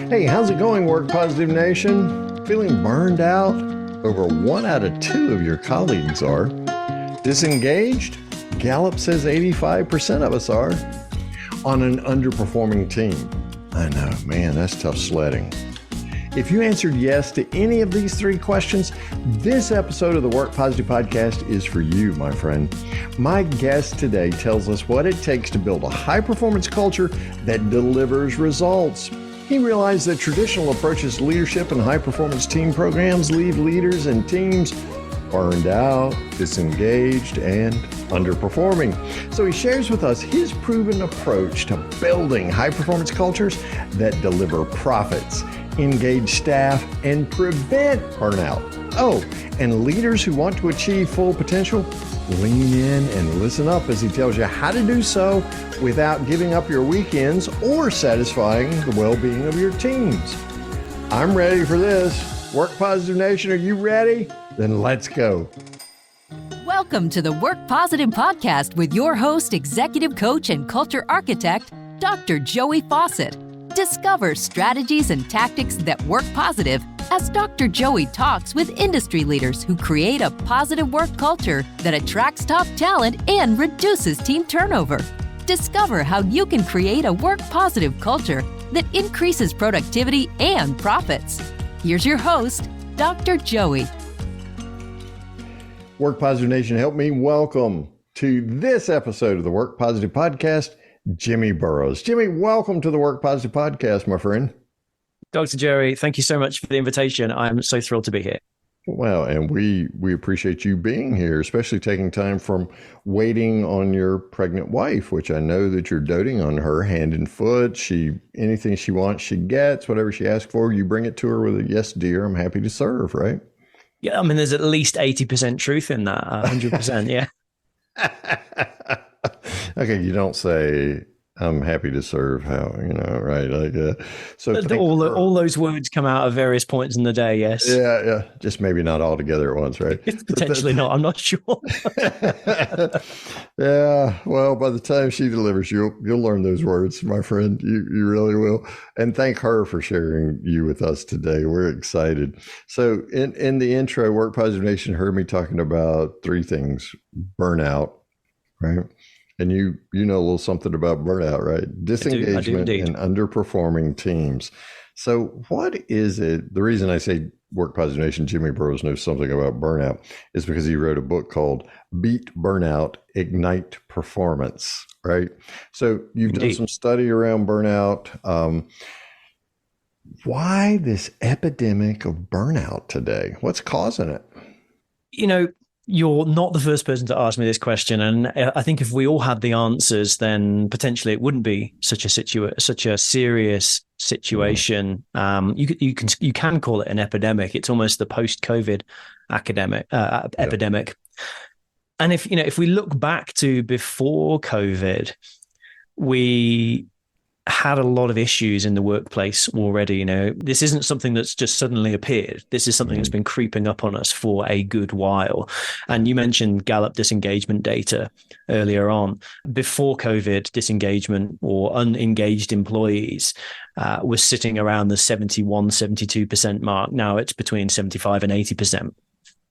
Hey, how's it going, Work Positive Nation? Feeling burned out? Over 1 out of 2 of your colleagues are. Disengaged? Gallup says 85% of us are. On an underperforming team? I know, man, that's tough sledding. If you answered yes to any of these 3 questions, this episode of the Work Positive Podcast is for you, my friend. My guest today tells us what it takes to build a high-performance culture that delivers results. He realized that traditional approaches to leadership and high-performance team programs leave leaders and teams burned out, disengaged, and underperforming. So he shares with us his proven approach to building high-performance cultures that deliver profits, engage staff, and prevent burnout. Oh, and leaders who want to achieve full potential, lean in and listen up as he tells you how to do so without giving up your weekends or satisfying the well-being of your teams. I'm ready for this. Work Positive Nation, are you ready? Then let's go. Welcome to the Work Positive Podcast with your host, executive coach, and culture architect, Dr. Joey Fawcett. Discover strategies and tactics that work positive as Dr. Joey talks with industry leaders who create a positive work culture that attracts top talent and reduces team turnover. Discover how you can create a work positive culture that increases productivity and profits. Here's your host, Dr. Joey. Work Positive Nation, help me welcome to this episode of the Work Positive Podcast, Jimmy Burroughes. Jimmy, welcome to the Work Positive Podcast, my friend. Dr. Jerry, thank you so much for the invitation. I'm so thrilled to be here. Well, and we appreciate you being here, especially taking time from waiting on your pregnant wife, which I know that you're doting on her hand and foot. Anything she wants, she gets. Whatever she asks for, you bring it to her with a yes, dear, I'm happy to serve, right? Yeah, I mean, there's at least 80% truth in that, 100%, yeah. Okay, you don't say, I'm happy to serve, how, right? So all those words come out at various points in the day, yes. Yeah. Just maybe not all together at once, right? Potentially not, I'm not sure. Yeah, well, by the time she delivers, you'll learn those words, my friend. You really will. And thank her for sharing you with us today. We're excited. So in the intro, Work Positive Nation heard me talking about 3 things: burnout, right? And you know a little something about burnout, right? Disengagement and underperforming teams. So what is it? The reason I say Work Positive Nation, Jimmy Burroughes knows something about burnout is because he wrote a book called Beat Burnout, Ignite Performance, right? So you've done some study around burnout. Why this epidemic of burnout today? What's causing it? You're not the first person to ask me this question, and I think if we all had the answers, then potentially it wouldn't be such a serious situation. You can call it an epidemic. It's almost the post-COVID epidemic. And if we look back to before COVID, we had a lot of issues in the workplace already. This isn't something that's just suddenly appeared. This is something that's been creeping up on us for a good while. And you mentioned Gallup disengagement data earlier on. Before COVID, disengagement or unengaged employees was sitting around the 71, 72% mark. Now it's between 75 and 80%.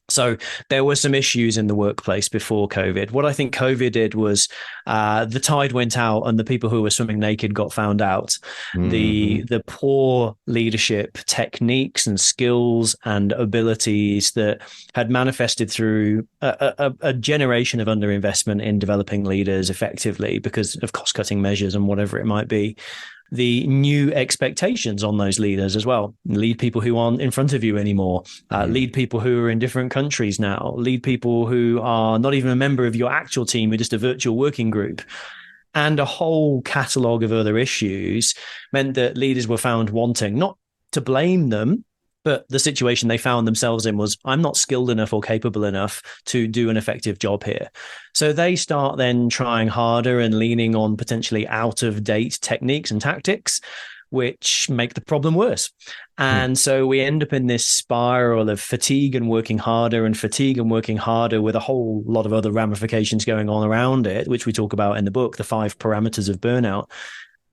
So there were some issues in the workplace before COVID. What I think COVID did was the tide went out and the people who were swimming naked got found out. Mm-hmm. The poor leadership techniques and skills and abilities that had manifested through a generation of underinvestment in developing leaders effectively because of cost-cutting measures and whatever it might be. The new expectations on those leaders as well. Lead people who aren't in front of you anymore. Lead people who are in different countries now. Lead people who are not even a member of your actual team, but just a virtual working group. And a whole catalogue of other issues meant that leaders were found wanting, not to blame them, but the situation they found themselves in was, I'm not skilled enough or capable enough to do an effective job here. So they start then trying harder and leaning on potentially out-of-date techniques and tactics, which make the problem worse. And so we end up in this spiral of fatigue and working harder with a whole lot of other ramifications going on around it, which we talk about in the book, the 5 parameters of burnout.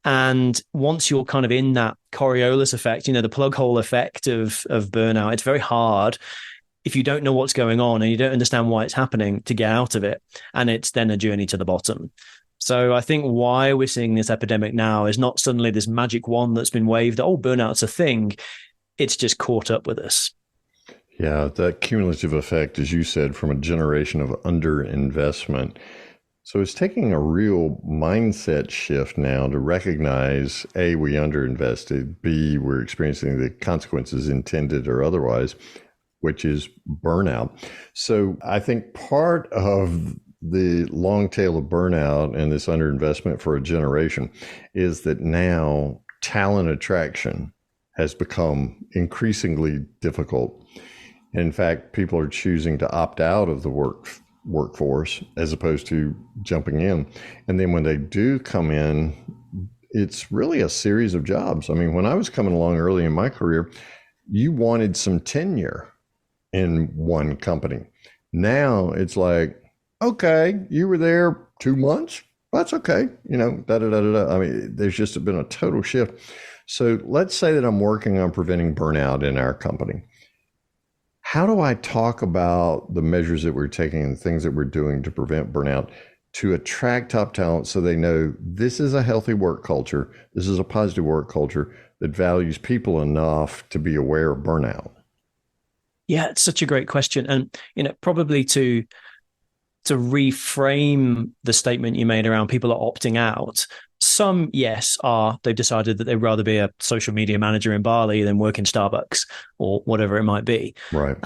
And once you're kind of in that Coriolis effect, the plug hole effect of burnout, it's very hard if you don't know what's going on and you don't understand why it's happening to get out of it. And it's then a journey to the bottom. So I think why we're seeing this epidemic now is not suddenly this magic wand that's been waved, oh, burnout's a thing. It's just caught up with us. Yeah, that cumulative effect, as you said, from a generation of underinvestment. So it's taking a real mindset shift now to recognize, A, we underinvested, B, we're experiencing the consequences intended or otherwise, which is burnout. So I think part of the long tail of burnout and this underinvestment for a generation is that now talent attraction has become increasingly difficult. In fact, people are choosing to opt out of the workforce as opposed to jumping in. And then when they do come in, it's really a series of jobs. I mean, when I was coming along early in my career, you wanted some tenure in one company. Now it's like, okay, you were there 2 months. That's okay. I mean, there's just been a total shift. So let's say that I'm working on preventing burnout in our company. How do I talk about the measures that we're taking and things that we're doing to prevent burnout to attract top talent so they know this is a healthy work culture, this is a positive work culture that values people enough to be aware of burnout? Yeah, it's such a great question. And, probably to reframe the statement you made around people are opting out. Some, yes, they've decided that they'd rather be a social media manager in Bali than work in Starbucks or whatever it might be. Right.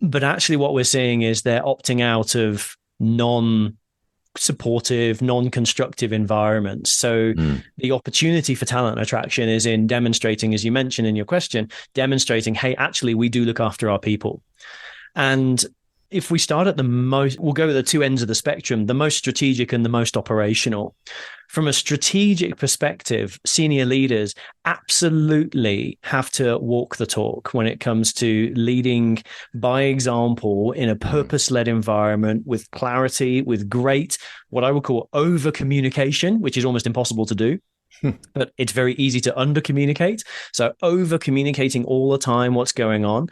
But actually what we're seeing is they're opting out of non-supportive, non-constructive environments. So the opportunity for talent attraction is in demonstrating, as you mentioned in your question, demonstrating, hey, actually, we do look after our people. And if we start at we'll go at the two ends of the spectrum, the most strategic and the most operational. From a strategic perspective, senior leaders absolutely have to walk the talk when it comes to leading by example in a purpose-led environment with clarity, with great, what I would call over communication, which is almost impossible to do. But it's very easy to under communicate. So over communicating all the time what's going on.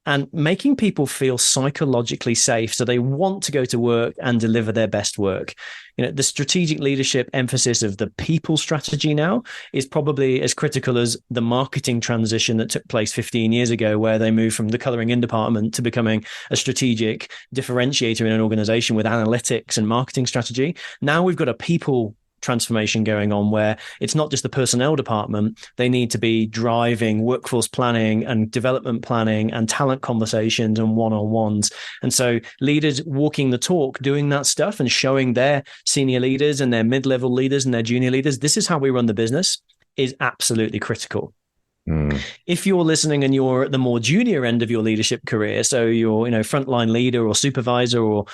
And making people feel psychologically safe so they want to go to work and deliver their best work. The strategic leadership emphasis of the people strategy now is probably as critical as the marketing transition that took place 15 years ago, where they moved from the coloring in department to becoming a strategic differentiator in an organization with analytics and marketing strategy. Now we've got a people transformation going on where it's not just the personnel department. They need to be driving workforce planning and development planning and talent conversations and one-on-ones. And so leaders walking the talk, doing that stuff and showing their senior leaders and their mid-level leaders and their junior leaders, this is how we run the business, is absolutely critical. If you're listening and you're at the more junior end of your leadership career, so you're, frontline leader or supervisor or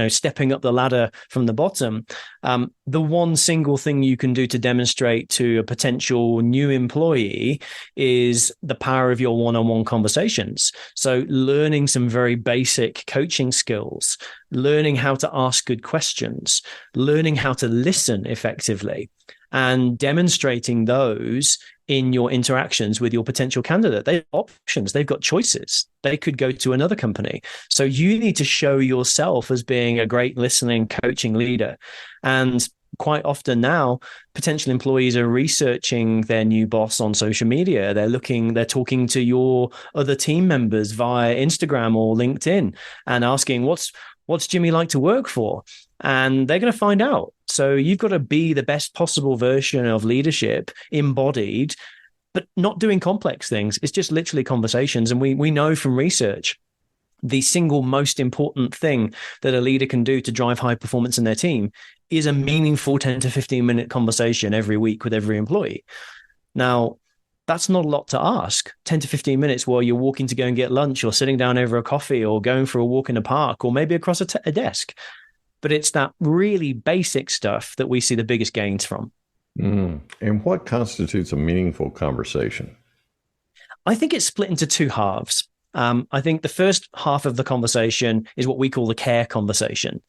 stepping up the ladder from the bottom, the one single thing you can do to demonstrate to a potential new employee is the power of your one-on-one conversations. So learning some very basic coaching skills, learning how to ask good questions, learning how to listen effectively, and demonstrating those in your interactions with your potential candidate. They have options. They've got choices. They could go to another company. So you need to show yourself as being a great listening, coaching leader. And quite often now, potential employees are researching their new boss on social media. They're talking to your other team members via Instagram or LinkedIn and asking, what's Jimmy like to work for? And they're going to find out. So you've got to be the best possible version of leadership embodied, but not doing complex things. It's just literally conversations. And we know from research, the single most important thing that a leader can do to drive high performance in their team is a meaningful 10 to 15 minute conversation every week with every employee. Now, that's not a lot to ask. 10 to 15 minutes while you're walking to go and get lunch or sitting down over a coffee or going for a walk in a park or maybe across a desk. But it's that really basic stuff that we see the biggest gains from. And what constitutes a meaningful conversation? I think it's split into two halves. I think the first half of the conversation is what we call the care conversation.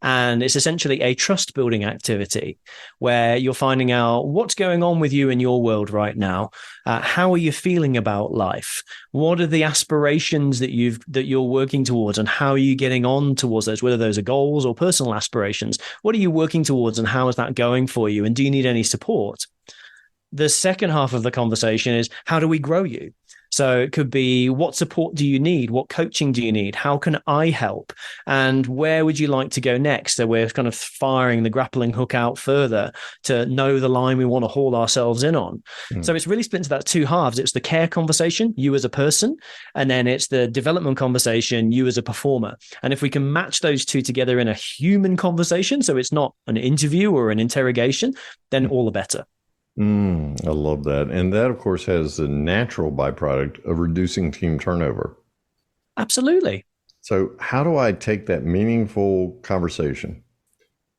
And it's essentially a trust building activity where you're finding out what's going on with you in your world right now. How are you feeling about life? What are the aspirations that you're working towards, and how are you getting on towards those, whether those are goals or personal aspirations? What are you working towards, and how is that going for you? And do you need any support? The second half of the conversation is, how do we grow you? So it could be, what support do you need? What coaching do you need? How can I help? And where would you like to go next? So we're kind of firing the grappling hook out further to know the line we want to haul ourselves in on. So it's really split into that two halves. It's the care conversation, you as a person, and then it's the development conversation, you as a performer. And if we can match those two together in a human conversation, so it's not an interview or an interrogation, then all the better. I love that. And that, of course, has the natural byproduct of reducing team turnover. Absolutely. So how do I take that meaningful conversation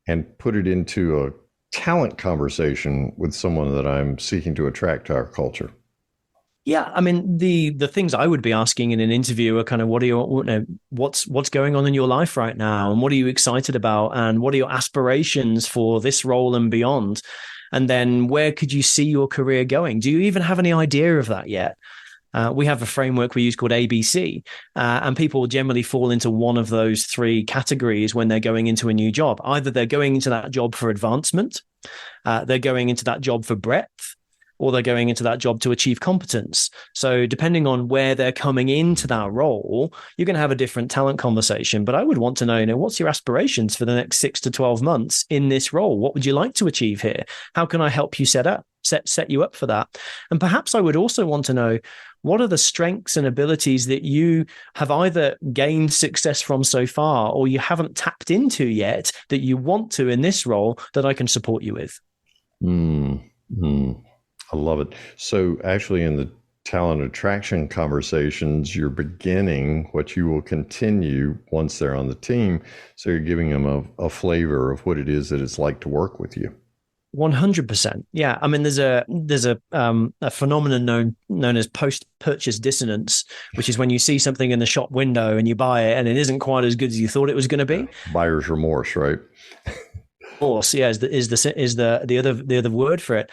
and put it into a talent conversation with someone that I'm seeking to attract to our culture? Yeah, I mean, the things I would be asking in an interview are kind of, what's going on in your life right now, and what are you excited about, and what are your aspirations for this role and beyond? And then where could you see your career going? Do you even have any idea of that yet? We have a framework we use called ABC, and people generally fall into one of those three categories when they're going into a new job. Either they're going into that job for advancement, they're going into that job for breadth, or they're going into that job to achieve competence. So depending on where they're coming into that role, you're going to have a different talent conversation. But I would want to know, what's your aspirations for the next 6 to 12 months in this role? What would you like to achieve here? How can I help you set you up for that? And perhaps I would also want to know, what are the strengths and abilities that you have either gained success from so far, or you haven't tapped into yet that you want to in this role that I can support you with? I love it. So actually in the talent attraction conversations, you're beginning what you will continue once they're on the team. So you're giving them a flavor of what it is that it's like to work with you. 100%. Yeah. I mean, there's a phenomenon known as post-purchase dissonance, which is when you see something in the shop window and you buy it and it isn't quite as good as you thought it was going to be. Buyer's remorse, right? Course, yeah, is the other word for it.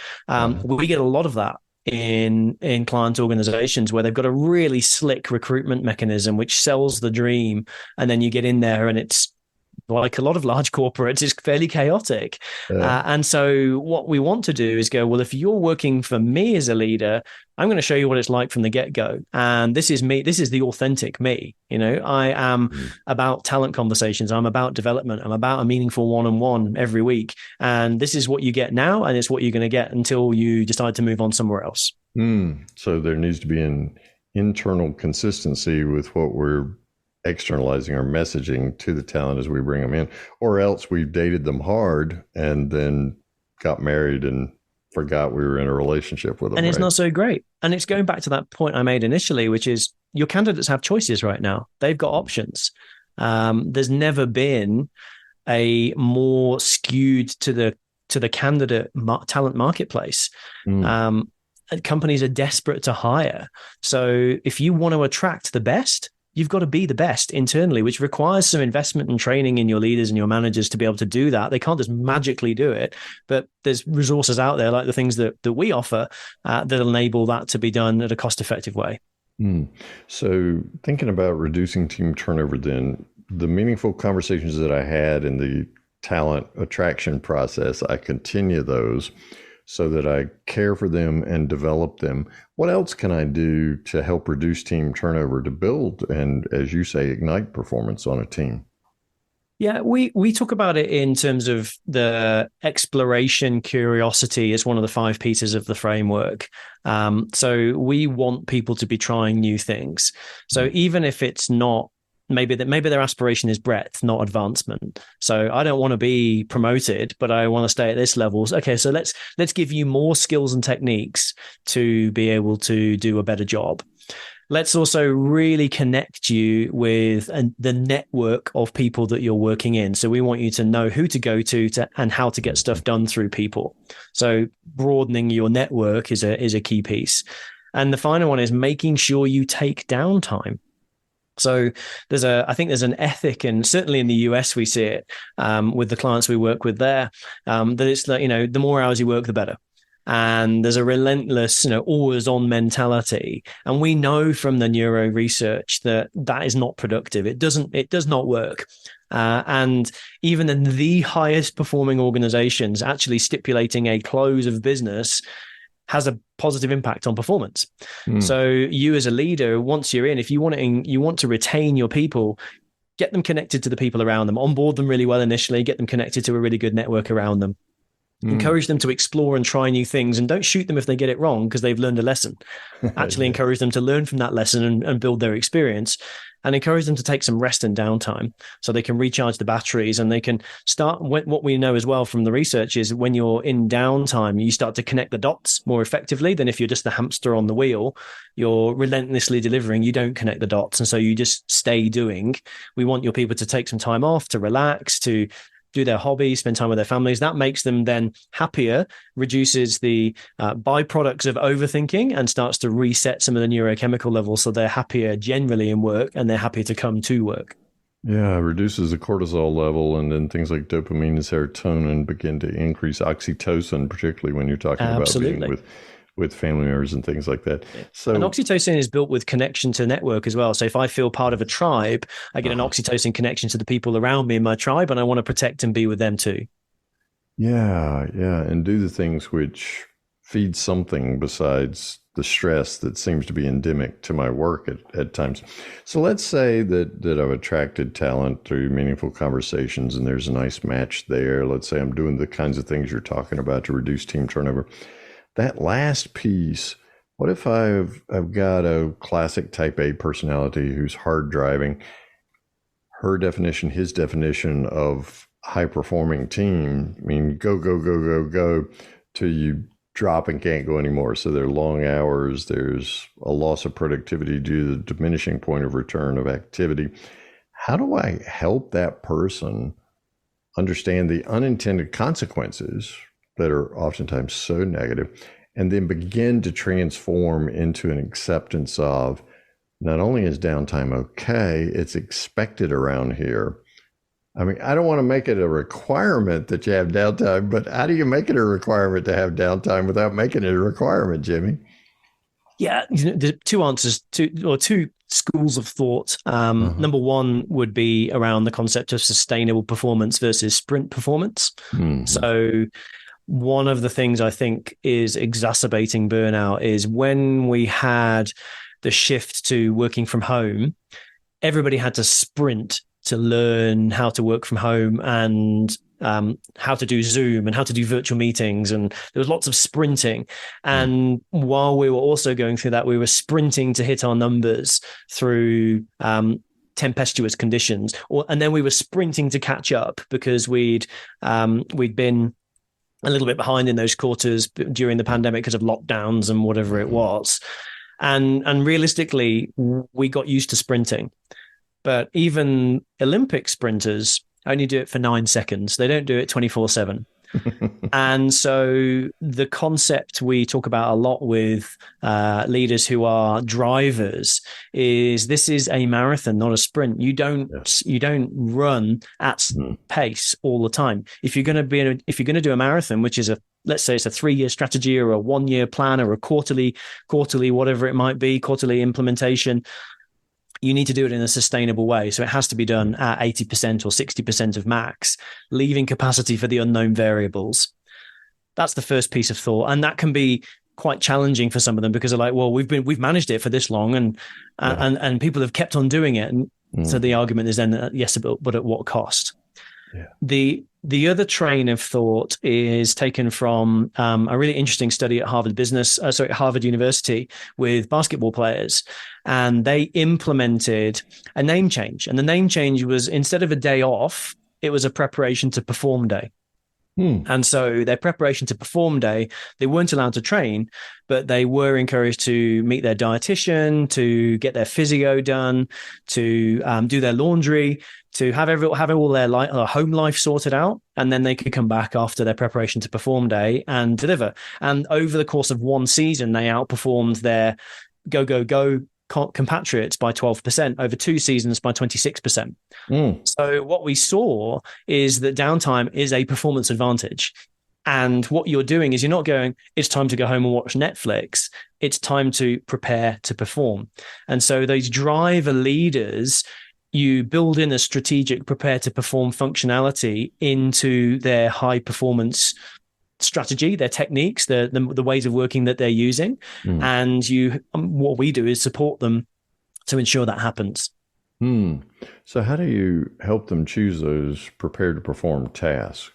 We get a lot of that in client organizations where they've got a really slick recruitment mechanism which sells the dream, and then you get in there and it's like a lot of large corporates, is fairly chaotic. And so what we want to do is go, well, if you're working for me as a leader, I'm going to show you what it's like from the get-go. And this is me. This is the authentic me. I am about talent conversations. I'm about development. I'm about a meaningful one-on-one every week. And this is what you get now, and it's what you're going to get until you decide to move on somewhere else. So there needs to be an internal consistency with what we're externalizing our messaging to the talent as we bring them in, or else we've dated them hard and then got married and forgot we were in a relationship with them. And it's not so great. And it's going back to that point I made initially, which is your candidates have choices right now. They've got options. There's never been a more skewed to the candidate talent marketplace. Companies are desperate to hire. So if you want to attract the best, you've got to be the best internally, which requires some investment and training in your leaders and your managers to be able to do that. They can't just magically do it, but there's resources out there like the things that we offer that enable that to be done at a cost-effective way. So thinking about reducing team turnover, then the meaningful conversations that I had in the talent attraction process, I continue those so that I care for them and develop them. What else can I do to help reduce team turnover, to build and, as you say, ignite performance on a team? Yeah, we talk about it in terms of the exploration curiosity as one of the 5 pieces of the framework. So we want people to be trying new things. So even if it's not, maybe their aspiration is breadth, not advancement. So I don't want to be promoted, but I want to stay at this level. Okay, so let's give you more skills and techniques to be able to do a better job. Let's also really connect you with the network of people that you're working in. So we want you to know who to go to and how to get stuff done through people. So broadening your network is a key piece. And the final one is making sure you take downtime. So I think there's an ethic, and certainly in the US we see it with the clients we work with there, that it's like, the more hours you work, the better. And there's a relentless, always on mentality. And we know from the neuro research that is not productive. It does not work. And even in the highest performing organizations, actually stipulating a close of business has a positive impact on performance. So you as a leader, once you're in, if you want to retain your people, get them connected to the people around them, onboard them really well initially, get them connected to a really good network around them. Encourage them to explore and try new things, and don't shoot them if they get it wrong because they've learned a lesson. Actually encourage them to learn from that lesson and build their experience, and encourage them to take some rest and downtime so they can recharge the batteries, and they can start. What we know as well from the research is when you're in downtime, you start to connect the dots more effectively than if you're just the hamster on the wheel. You're relentlessly delivering, you don't connect the dots, and so you just stay doing. We want your people to take some time off, to relax, to do their hobbies, spend time with their families. That makes them then happier, reduces the byproducts of overthinking, and starts to reset some of the neurochemical levels so they're happier generally in work, and they're happier to come to work. Yeah, it reduces the cortisol level, and then things like dopamine and serotonin begin to increase, oxytocin, particularly when you're talking about being with family members and things like that. So, and oxytocin is built with connection to network as well. So if I feel part of a tribe, I get an oxytocin connection to the people around me in my tribe, and I want to protect and be with them too. Yeah. And do the things which feed something besides the stress that seems to be endemic to my work at times. So let's say that I've attracted talent through meaningful conversations, and there's a nice match there. Let's say I'm doing the kinds of things you're talking about to reduce team turnover. That last piece, what if I've got a classic type A personality who's hard driving? Her definition, his definition of high performing team, I mean, go till you drop and can't go anymore. So there are long hours, there's a loss of productivity due to the diminishing point of return of activity. How do I help that person understand the unintended consequences that are oftentimes so negative, and then begin to transform into an acceptance of not only is downtime okay, it's expected around here. I mean, I don't want to make it a requirement that you have downtime, but how do you make it a requirement to have downtime without making it a requirement, Jimmy? Yeah, the two schools of thought. Number one would be around the concept of sustainable performance versus sprint performance. So one of the things I think is exacerbating burnout is when we had the shift to working from home, everybody had to sprint to learn how to work from home and how to do Zoom and how to do virtual meetings. And there was lots of sprinting. And while we were also going through that, we were sprinting to hit our numbers through tempestuous conditions. And then we were sprinting to catch up because we'd been a little bit behind in those quarters during the pandemic because of lockdowns and whatever it was. And realistically, we got used to sprinting. But even Olympic sprinters only do it for 9 seconds. They don't do it 24/7. And so the concept we talk about a lot with leaders who are drivers is this is a marathon, not a sprint. You don't run at pace all the time. If you're going to do a marathon, which is let's say it's a 3-year strategy or a 1-year plan or a quarterly, whatever it might be, quarterly implementation, you need to do it in a sustainable way. So it has to be done at 80% or 60% of max, leaving capacity for the unknown variables. That's the first piece of thought. And that can be quite challenging for some of them because they're like, well, we've managed it for this long and people have kept on doing it. And so the argument is then, yes, but at what cost? Yeah. The other train of thought is taken from a really interesting study at Harvard University with basketball players, and they implemented a name change. And the name change was, instead of a day off, it was a preparation to perform day. And so their preparation to perform day, they weren't allowed to train, but they were encouraged to meet their dietitian, to get their physio done, to do their laundry, to have all their home life sorted out. And then they could come back after their preparation to perform day and deliver. And over the course of one season, they outperformed their go compatriots by 12%, over 2 seasons by 26%. So what we saw is that downtime is a performance advantage. And what you're doing is you're not going, it's time to go home and watch Netflix. It's time to prepare to perform. And so those driver leaders, you build in a strategic prepare to perform functionality into their high performance strategy, their techniques, the ways of working that they're using. And what we do is support them to ensure that happens. So how do you help them choose those prepare to perform tasks?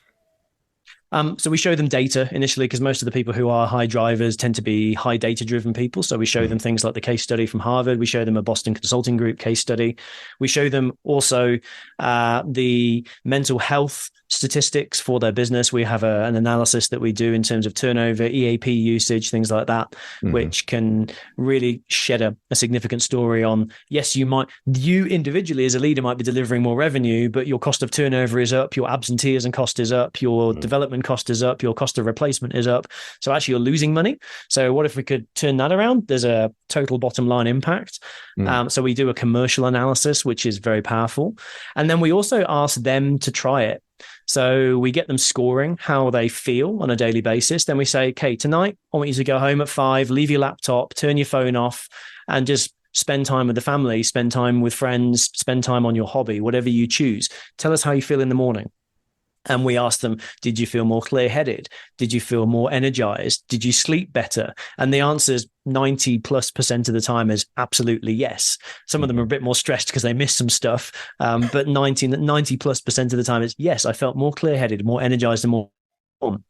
So we show them data initially, because most of the people who are high drivers tend to be high data driven people. So we show them things like the case study from Harvard. We show them a Boston Consulting Group case study. We show them also the mental health statistics for their business. We have an analysis that we do in terms of turnover, EAP usage, things like that, which can really shed a significant story on, yes, you individually as a leader might be delivering more revenue, but your cost of turnover is up, your absenteeism cost is up, your development cost is up, your cost of replacement is up. So actually you're losing money. So what if we could turn that around? There's a total bottom line impact. So we do a commercial analysis, which is very powerful. And then we also ask them to try it. So we get them scoring how they feel on a daily basis. Then we say, okay, tonight, I want you to go home at 5, leave your laptop, turn your phone off, and just spend time with the family, spend time with friends, spend time on your hobby, whatever you choose. Tell us how you feel in the morning. And we asked them, did you feel more clear-headed? Did you feel more energized? Did you sleep better? And the answers 90+% of the time is absolutely yes. Some of them are a bit more stressed because they missed some stuff. But 90+% of the time is yes, I felt more clear-headed, more energized, and more fun.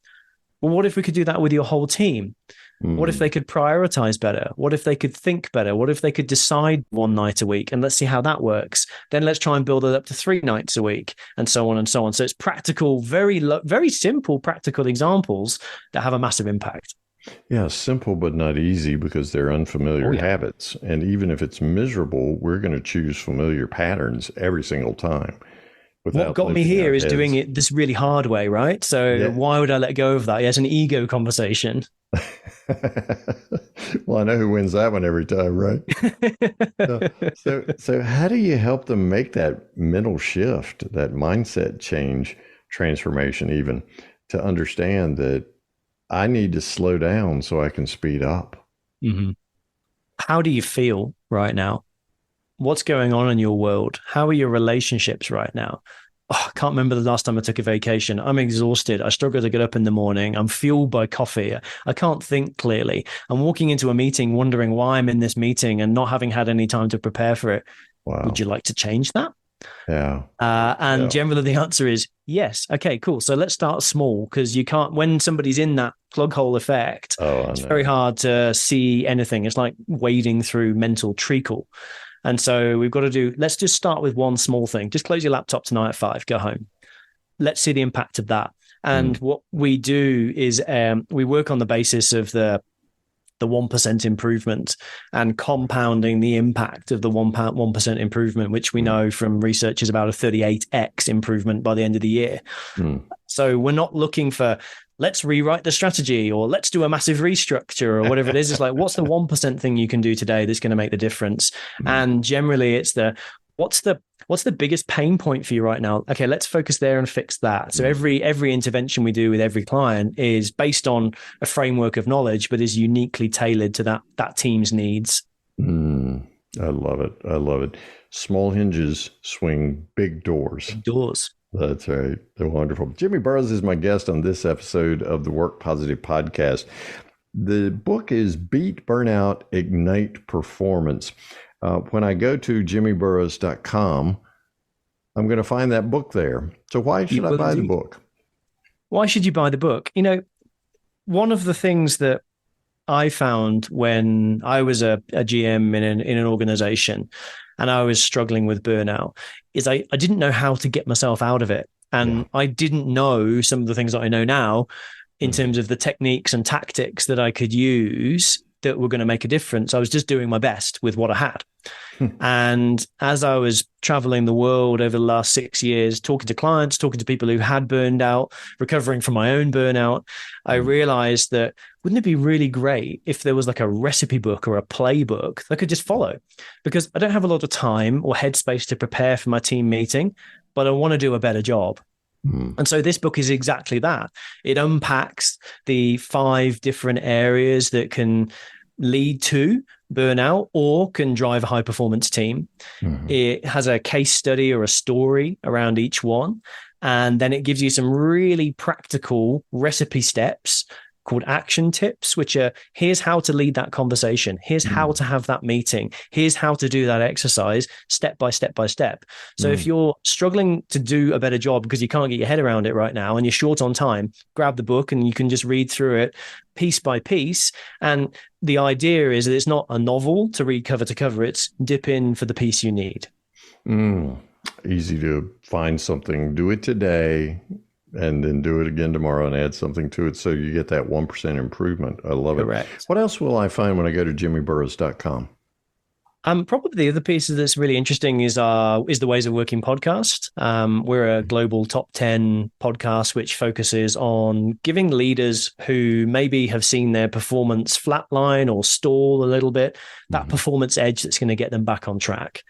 Well, what if we could do that with your whole team? What if they could prioritize better? What if they could think better? What if they could decide one night a week? And let's see how that works. Then let's try and build it up to 3 nights a week, and so on and so on. So it's practical, very simple practical examples that have a massive impact. Yeah, simple but not easy, because they're unfamiliar habits. And even if it's miserable, we're going to choose familiar patterns every single time. What got me here is doing it this really hard way, right? So why would I let go of that? Yeah, it's an ego conversation. Well, I know who wins that one every time, right? So how do you help them make that mental shift, that mindset change, transformation, even to understand that I need to slow down so I can speed up? How do you feel right now? What's going on in your world? How are your relationships right now? I can't remember the last time I took a vacation. I'm exhausted. I struggle to get up in the morning. I'm fueled by coffee. I can't think clearly. I'm walking into a meeting wondering why I'm in this meeting and not having had any time to prepare for it. Wow. Would you like to change that? Yeah. Generally the answer is yes. Okay, cool. So let's start small, because you can't, when somebody's in that plug hole effect, it's very hard to see anything. It's like wading through mental treacle. And so we've got to let's just start with one small thing. Just close your laptop tonight at 5, go home. Let's see the impact of that. And what we do is we work on the basis of the 1% improvement and compounding the impact of the 1% improvement, which we know from research is about a 38x improvement by the end of the year. So we're not looking for, let's rewrite the strategy or let's do a massive restructure or whatever it is. It's like, what's the 1% thing you can do today that's going to make the difference? And generally it's what's the biggest pain point for you right now? Okay, let's focus there and fix that. So every intervention we do with every client is based on a framework of knowledge, but is uniquely tailored to that team's needs. I love it. I love it. Small hinges swing big doors. Big doors. That's right. They're wonderful. Jimmy Burroughes is my guest on this episode of the Work Positive podcast. The book is Beat Burnout, Ignite Performance. When I go to jimmyburroughes.com, I'm going to find that book there. So why should I buy the book? Why should you buy the book? You know, one of the things that I found when I was a GM in an organization and I was struggling with burnout is I didn't know how to get myself out of it. And I didn't know some of the things that I know now in terms of the techniques and tactics that I could use that were going to make a difference. I was just doing my best with what I had. And as I was traveling the world over the last 6 years, talking to clients, talking to people who had burned out, recovering from my own burnout, I realized that wouldn't it be really great if there was like a recipe book or a playbook that I could just follow? Because I don't have a lot of time or headspace to prepare for my team meeting, but I want to do a better job. And so this book is exactly that. It unpacks the 5 different areas that can lead to burnout or can drive a high performance team. It has a case study or a story around each one. And then it gives you some really practical recipe steps called action tips, which are here's how to lead that conversation. Here's how to have that meeting. Here's how to do that exercise step by step by step. So if you're struggling to do a better job because you can't get your head around it right now and you're short on time, grab the book and you can just read through it piece by piece. And the idea is that it's not a novel to read cover to cover. It's dip in for the piece you need. Easy to find something, do it today, and then do it again tomorrow and add something to it so you get that 1% improvement. I love Correct. it. What else will I find when I go to jimmyburroughes.com? Probably the other piece that's really interesting is the Ways of Working podcast. We're a global top 10 podcast which focuses on giving leaders who maybe have seen their performance flatline or stall a little bit, that performance edge that's going to get them back on track.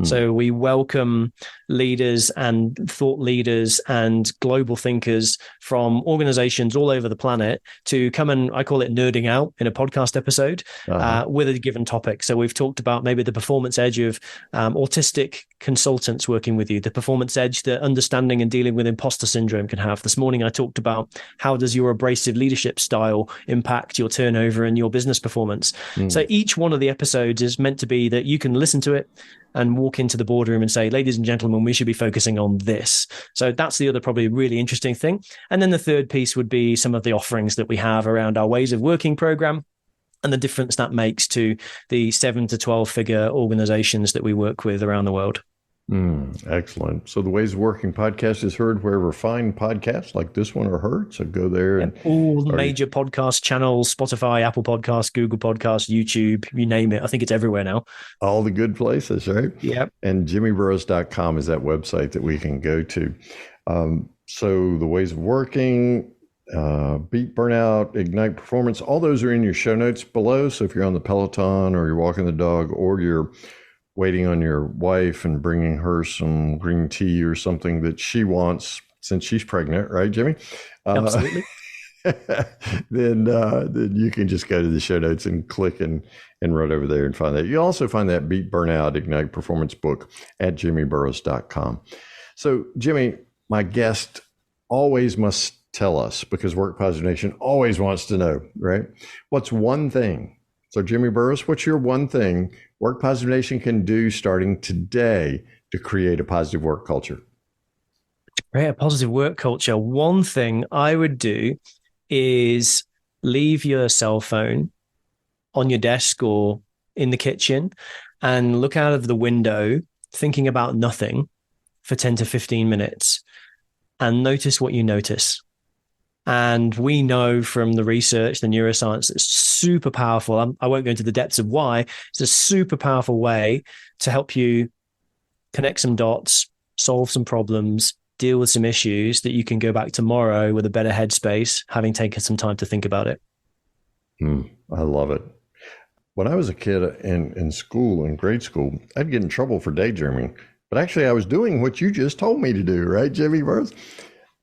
So we welcome leaders and thought leaders and global thinkers from organizations all over the planet to come and, I call it nerding out in a podcast episode with a given topic. So we've talked about maybe the performance edge of autistic consultants working with you, the performance edge that understanding and dealing with imposter syndrome can have. This morning I talked about how does your abrasive leadership style impact your turnover and your business performance. So each one of the episodes is meant to be that you can listen to it and walk into the boardroom and say, ladies and gentlemen, we should be focusing on this. So that's the other probably really interesting thing. And then the third piece would be some of the offerings that we have around our Ways of Working program and the difference that makes to the 7 to 12 figure organizations that we work with around the world. Excellent. So the Ways of Working podcast is heard wherever fine podcasts like this one are heard. So go there. And all the major podcast channels, Spotify, Apple Podcasts, Google Podcasts, YouTube, you name it. I think it's everywhere now. All the good places, right? Yep. And jimmyburrows.com is that website that we can go to. So the Ways of Working, Beat Burnout, Ignite Performance, all those are in your show notes below. So if you're on the Peloton or you're walking the dog or you're waiting on your wife and bringing her some green tea or something that she wants since she's pregnant, right, Jimmy? Absolutely. Then you can just go to the show notes and click and run over there and find that. You also find that Beat Burnout, Ignite Performance book at jimmyburrows.com. So, Jimmy, my guest always must tell us, because Work Positive Nation always wants to know, right? What's one thing? So, Jimmy Burroughes, what's your one thing Work Positive Nation can do starting today to create a positive work culture? To create a positive work culture, one thing I would do is leave your cell phone on your desk or in the kitchen and look out of the window thinking about nothing for 10 to 15 minutes and notice what you notice. And we know from the research, the neuroscience, it's super powerful. I won't go into the depths of why. It's a super powerful way to help you connect some dots, solve some problems, deal with some issues that you can go back tomorrow with a better headspace, having taken some time to think about it. I love it. When I was a kid in school, in grade school, I'd get in trouble for daydreaming. But actually, I was doing what you just told me to do, right, Jimmy Burroughes?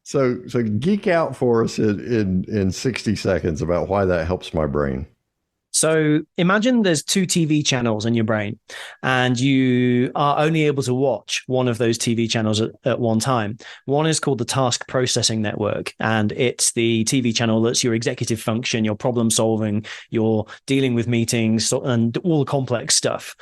So geek out for us in 60 seconds about why that helps my brain. So imagine there's 2 TV channels in your brain and you are only able to watch one of those TV channels at one time. One is called the task processing network, and it's the TV channel that's your executive function, your problem solving, your dealing with meetings and all the complex stuff.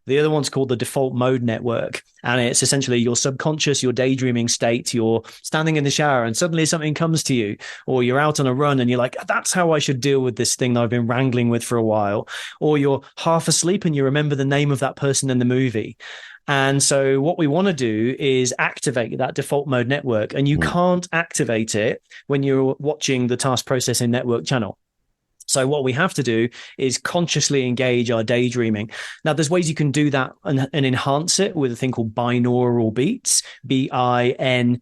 The other one's called the default mode network, and it's essentially your subconscious, your daydreaming state. You're standing in the shower and suddenly something comes to you, or you're out on a run and you're like, that's how I should deal with this thing that I've been wrangling with for a while. Or you're half asleep and you remember the name of that person in the movie. And so what we want to do is activate that default mode network, and you can't activate it when you're watching the task processing network channel. So what we have to do is consciously engage our daydreaming. Now, there's ways you can do that and enhance it with a thing called binaural beats, Binaural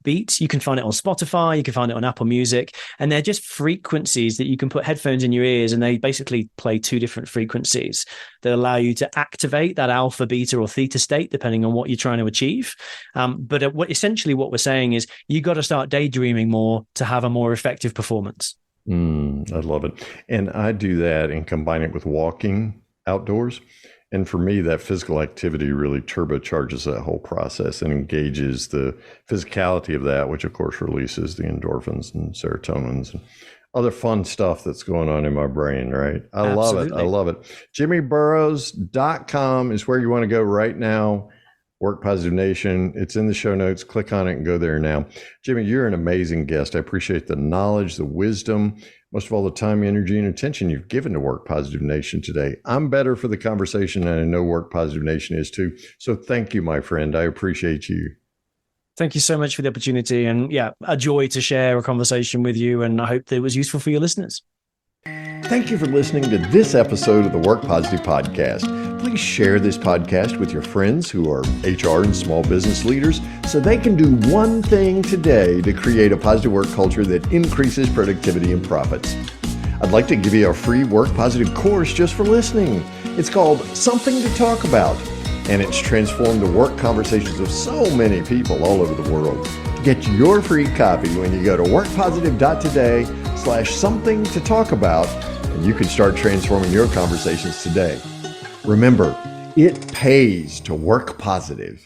beats. You can find it on Spotify, you can find it on Apple Music, and they're just frequencies that you can put headphones in your ears, and they basically play two different frequencies that allow you to activate that alpha, beta, or theta state, depending on what you're trying to achieve. But essentially what we're saying is you got to start daydreaming more to have a more effective performance. I love it. And I do that and combine it with walking outdoors. And for me, that physical activity really turbocharges that whole process and engages the physicality of that, which of course releases the endorphins and serotonins and other fun stuff that's going on in my brain, right? I Absolutely. love it. I love it. JimmyBurroughes.com is where you want to go right now. Work Positive Nation. It's in the show notes. Click on it and go there now. Jimmy, you're an amazing guest. I appreciate the knowledge, the wisdom, most of all, the time, energy, and attention you've given to Work Positive Nation today. I'm better for the conversation, and I know Work Positive Nation is too. So thank you, my friend. I appreciate you. Thank you so much for the opportunity. And yeah, a joy to share a conversation with you. And I hope that it was useful for your listeners. Thank you for listening to this episode of the Work Positive Podcast. Please share this podcast with your friends who are HR and small business leaders so they can do one thing today to create a positive work culture that increases productivity and profits. I'd like to give you a free Work Positive course just for listening. It's called Something to Talk About, and it's transformed the work conversations of so many people all over the world. Get your free copy when you go to workpositive.today/something to talk about, and you can start transforming your conversations today. Remember, it pays to work positive.